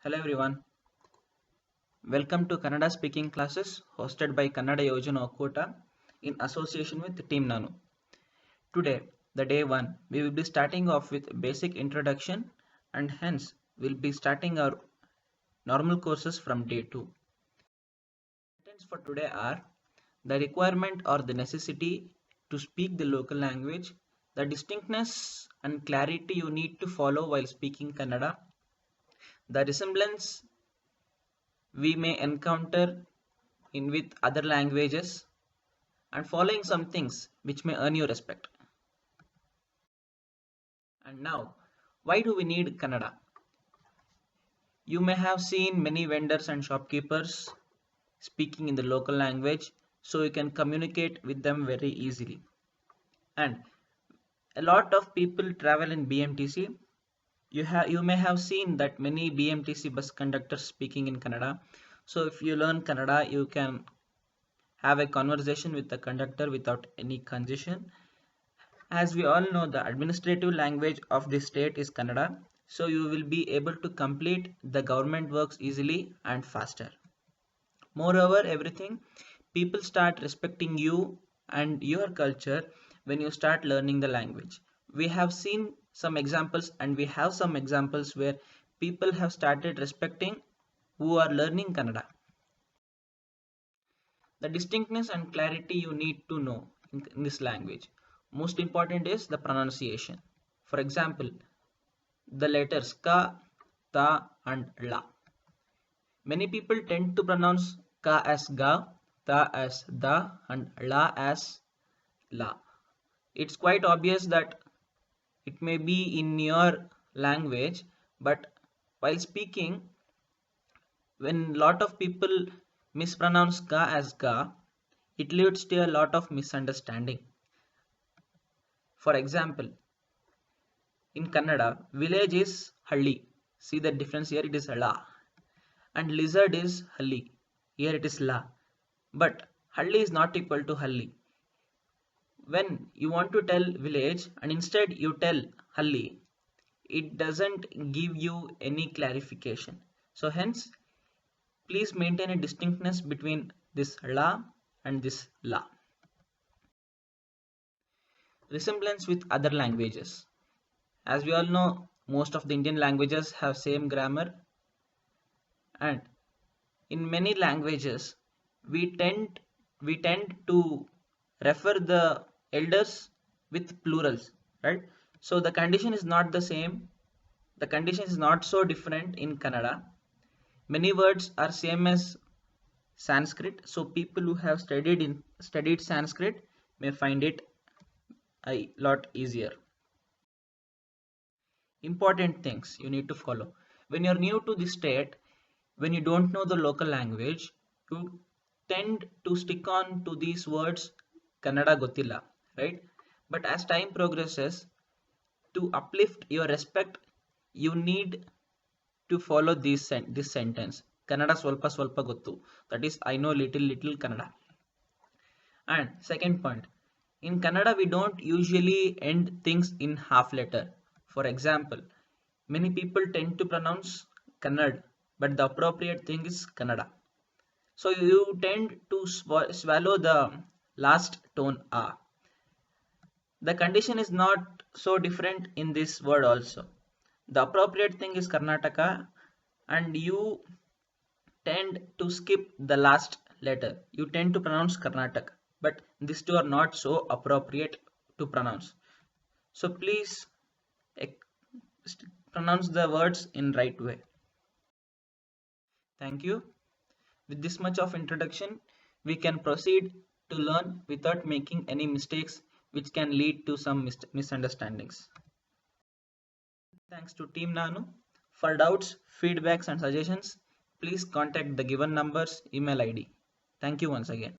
Hello everyone, welcome to Kannada speaking classes hosted by Kannada Yojana Okota in association with Team Naanu. Today, the day 1, we will be starting off with basic introduction and hence we'll be starting our normal courses from day 2. Contents for today are the requirement or the necessity to speak the local language, the distinctness and clarity you need to follow while speaking Kannada, the resemblance we may encounter in with other languages and following some things which may earn you respect. And now, why do we need Kannada? You may have seen many vendors and shopkeepers speaking in the local language so you can communicate with them very easily. And a lot of people travel in BMTC. You may have seen that many BMTC bus conductors speaking in Kannada. So if you learn Kannada, you can have a conversation with the conductor without any congestion. As we all know, the administrative language of this state is Kannada, so you will be able to complete the government works easily and faster. Moreover, people start respecting you and your culture when you start learning the language. We have seen some examples and we have some examples where people have started respecting who are learning Kannada. The distinctness and clarity you need to know in this language. Most important is the pronunciation. For example, the letters ka, ta and la. Many people tend to pronounce ka as ga, ta as da and la as la. It's quite obvious that it may be in your language, but while speaking, when lot of people mispronounce ka as ga, it leads to a lot of misunderstanding. For example, in Kannada, village is halli. See the difference here, it is la. And lizard is halli. Here it is la. But halli is not equal to halli. When you want to tell village and instead you tell halli, it doesn't give you any clarification. So hence, please maintain a distinctness between this la and this la. Resemblance with other languages. As we all know, most of the Indian languages have same grammar, and in many languages we tend to refer the elders with plurals, right? So the condition is not the same. The condition is not so different in Kannada. Many words are same as Sanskrit, so people who have studied Sanskrit may find it a lot easier. Important things you need to follow. When you're new to the state, when you don't know the local language, you tend to stick on to these words Kannada Gottilla, right? But as time progresses, to uplift your respect, you need to follow this sentence. Kannada swalpa swalpa gottu. That is, I know little Kannada. And second point, in Kannada we don't usually end things in half letter. For example, many people tend to pronounce Kannad, but the appropriate thing is Kannada. So you tend to swallow the last tone A. The condition is not so different in this word also. The appropriate thing is Karnataka and you tend to skip the last letter. You tend to pronounce Karnataka, but these two are not so appropriate to pronounce. So please pronounce the words in right way. Thank you. With this much of introduction, we can proceed to learn without making any mistakes which can lead to some misunderstandings. Thanks to Team Naanu. For doubts, feedbacks and suggestions, please contact the given numbers, email ID. Thank you once again.